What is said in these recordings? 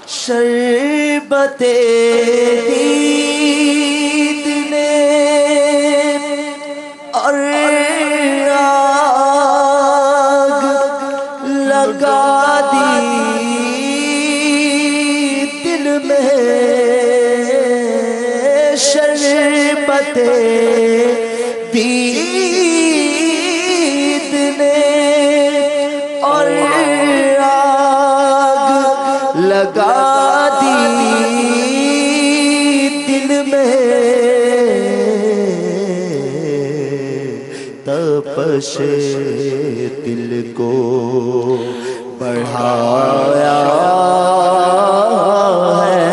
شربت دید نے اور آگ لگا دی دل میں، شربت دید نے اور آگ لگا دی دل میں، تپش دل کو بڑھایا ہے،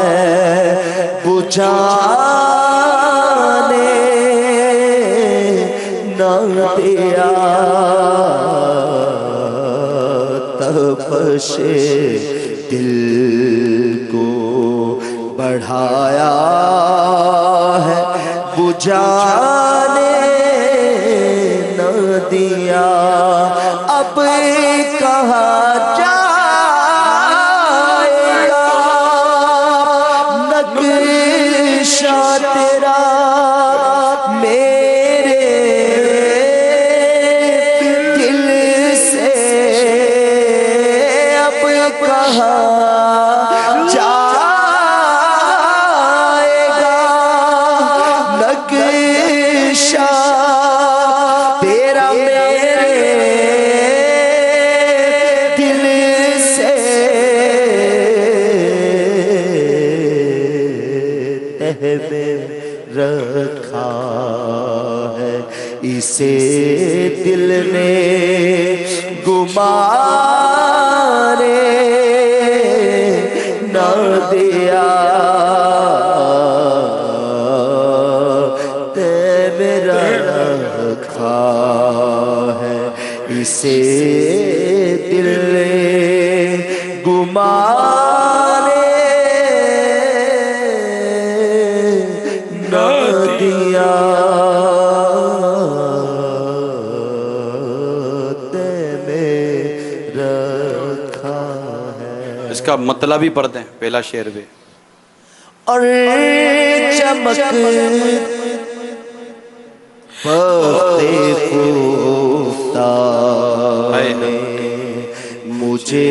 بجھانے نہ دیا، تپش دل کو بڑھایا ہے، بجھانے نہ دیا، اب کہاں جائے گا نقشہ تیرا میرے دل سے، اب کہاں جائے گا نقشہ تیرا میرے دل سے، تہ میں رکھا ہے اسے دل نے گمانے نہ دیا، تے میرا رکھا ہے اسے دل نے گمانے نہ دیا، تے میرا رکھا ہے۔ اس کا مطلب ہی پڑھتے ہیں پہلا شعر بھی۔ اور چمک پختے کوفتہ نے مجھے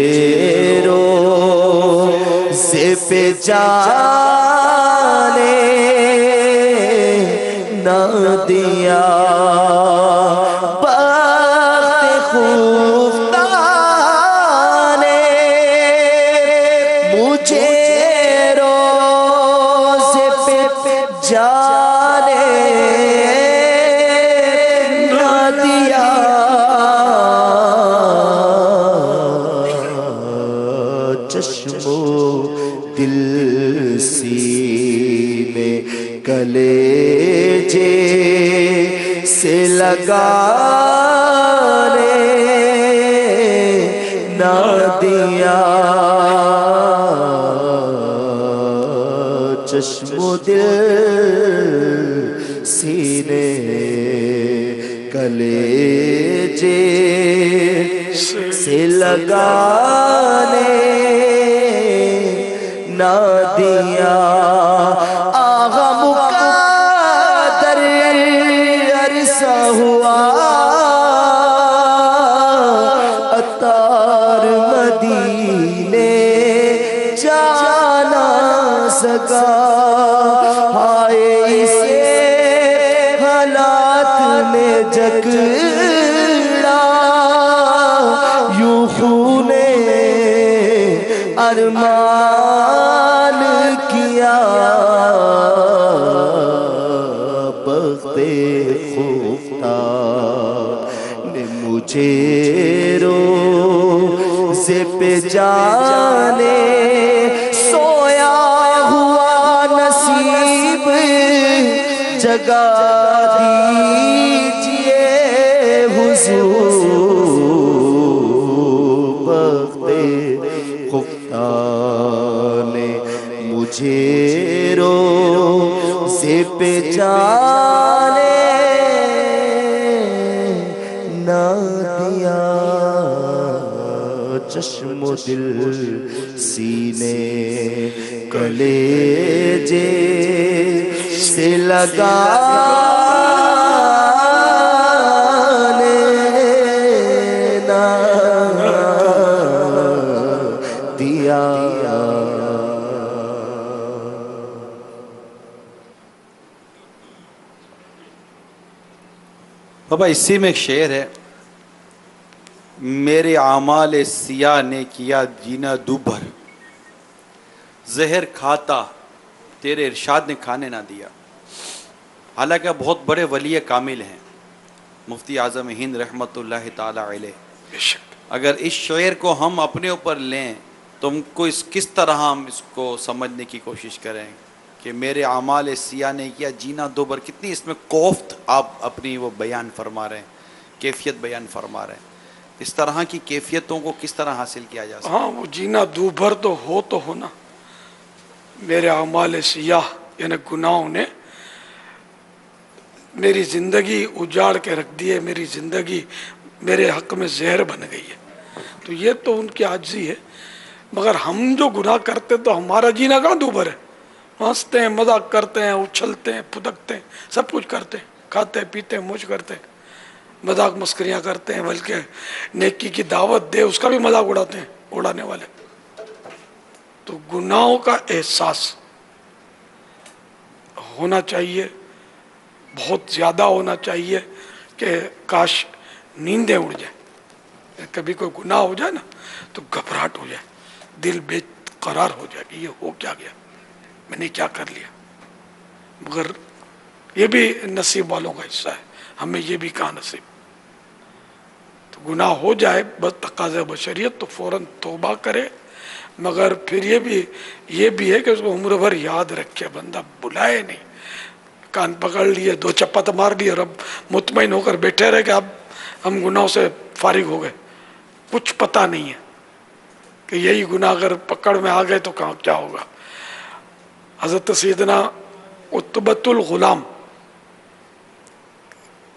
روزے پہ جانے نہ دیا، بخت کوفتہ نے مجھے روزے پہ جانے نہ دیا، چشم و دل سینے کلیجے سے لگانے نہ دیا، چشم و دل سینے کلیجے سے لگانے نہ دیا، آغا مقدر عرصہ ہوا عطار مدینے جانا سکا، ہائے اسے حالات نے جکڑا، یوں خون ارمان کیا، بخت خفتہ نے مجھے روزے پہ جانے، سویا ہوا نصیب جگا دیجئے حضور، بخت خفتہ نے مجھے روزے پہ جانے نہ دیا، چشم و دل سینے کلیجے سے لگانے نہ دیا. بابا اسی میں ایک شعر ہے، میرے اعمال سیاہ نے کیا جینا دوبھر، زہر کھاتا تیرے ارشاد نے کھانے نہ دیا. حالانکہ بہت بڑے ولی کامل ہیں مفتی اعظم ہند رحمۃ اللہ تعالی علیہ. اگر اس شعر کو ہم اپنے اوپر لیں تو ہم کو کس طرح ہم اس کو سمجھنے کی کوشش کریں کہ میرے اعمال سیاہ نے کیا جینا دوبھر. کتنی اس میں کوفت آپ اپنی وہ بیان فرما رہے ہیں، کیفیت بیان فرما رہے ہیں. اس طرح کی کیفیتوں کو کس طرح حاصل کیا جا سکتا؟ ہاں، وہ جینا دوبھر تو ہونا. میرے اعمال سیاہ یعنی گناہوں نے میری زندگی اجاڑ کے رکھ دی ہے، میری زندگی میرے حق میں زہر بن گئی ہے. تو یہ تو ان کی عاجزی ہے. مگر ہم جو گناہ کرتے تو ہمارا جینا کہاں دوبھر ہے. ہنستے ہیں، مذاق کرتے ہیں، اچھلتے ہیں، پھدکتے ہیں، سب کچھ کرتے ہیں، کھاتے پیتے ہیں، موج کرتے ہیں، مذاق مسکریاں کرتے ہیں، بلکہ نیکی کی دعوت دے اس کا بھی مذاق اڑاتے ہیں اڑانے والے. تو گناہوں کا احساس ہونا چاہیے، بہت زیادہ ہونا چاہیے کہ کاش نیندیں اڑ جائیں. کبھی کوئی گناہ ہو جائے نا تو گھبراہٹ ہو جائے، دل بے قرار ہو جائے کہ یہ ہو کیا گیا، میں نے کیا کر لیا. مگر یہ بھی نصیب والوں کا حصہ ہے، ہمیں یہ بھی کہاں نصیب. تو گناہ ہو جائے بس تقاضۂ بشریت تو فوراً توبہ کرے. مگر پھر یہ بھی ہے کہ اس کو عمر بھر یاد رکھے، بندہ بلائے نہیں. کان پکڑ لیے، دو چپت مار لیے اور اب مطمئن ہو کر بیٹھے رہے کہ اب ہم گناہوں سے فارغ ہو گئے. کچھ پتہ نہیں ہے کہ یہی گناہ اگر پکڑ میں آ گئے تو کہاں کیا ہوگا. حضرت سیدنا عتبۃ الغلام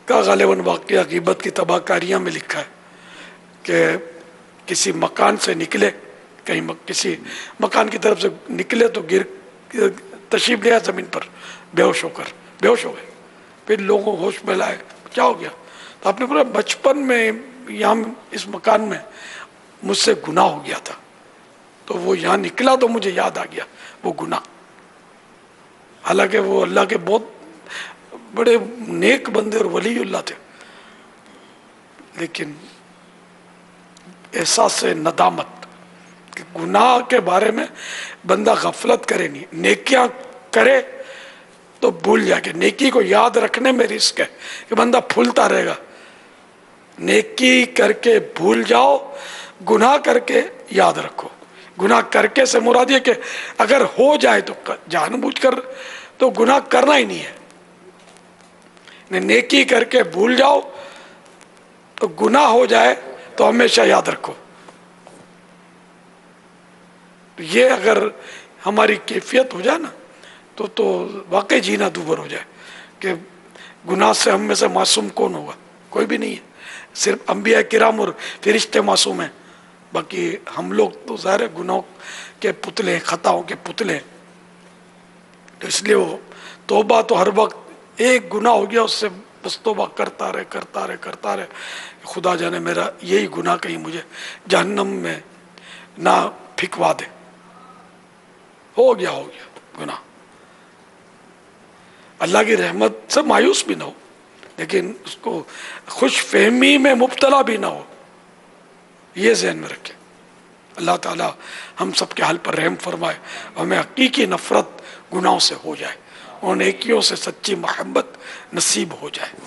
کا غالباً واقعہ غیبت کی تباہ کاریاں میں لکھا ہے کہ کسی مکان سے نکلے، کسی مکان کی طرف سے نکلے تو تشریف لیا زمین پر بے ہوش ہو گئے. پھر لوگوں ہوش میں لائے، کیا ہو گیا؟ تو آپ نے بولا بچپن میں یہاں اس مکان میں مجھ سے گناہ ہو گیا تھا، تو وہ یہاں نکلا تو مجھے یاد آ گیا وہ گناہ. حالانکہ وہ اللہ کے بہت بڑے نیک بندے اور ولی اللہ تھے، لیکن احساس ندامت کہ گناہ کے بارے میں بندہ غفلت کرے نہیں، نیکیاں کرے تو بھول جائے. کہ نیکی کو یاد رکھنے میں رسک ہے کہ بندہ پھولتا رہے گا. نیکی کر کے بھول جاؤ، گناہ کر کے یاد رکھو. گناہ کر کے سے مراد یہ کہ اگر ہو جائے تو جان بوجھ کر تو گناہ کرنا ہی نہیں ہے. نیکی کر کے بھول جاؤ تو گناہ ہو جائے تو ہمیشہ یاد رکھو. یہ اگر ہماری کیفیت ہو جائے نا تو واقعی جینا دوبھر ہو جائے. کہ گناہ سے ہم میں سے معصوم کون ہوگا؟ کوئی بھی نہیں ہے. صرف انبیاء کرام اور فرشتے معصوم ہیں، باقی ہم لوگ تو ظاہر گناہوں کے پتلے، خطاؤں کے پتلے. تو اس لیے وہ توبہ تو ہر وقت، ایک گناہ ہو گیا اس سے بس توبہ کرتا رہے. خدا جانے میرا یہی گناہ کہیں مجھے جہنم میں نہ پھکوا دے. ہو گیا گناہ. اللہ کی رحمت سے مایوس بھی نہ ہو، لیکن اس کو خوش فہمی میں مبتلا بھی نہ ہو، یہ ذہن میں رکھے. اللہ تعالی ہم سب کے حال پر رحم فرمائے، ہمیں حقیقی نفرت گناہوں سے ہو جائے اور نیکیوں سے سچی محبت نصیب ہو جائے.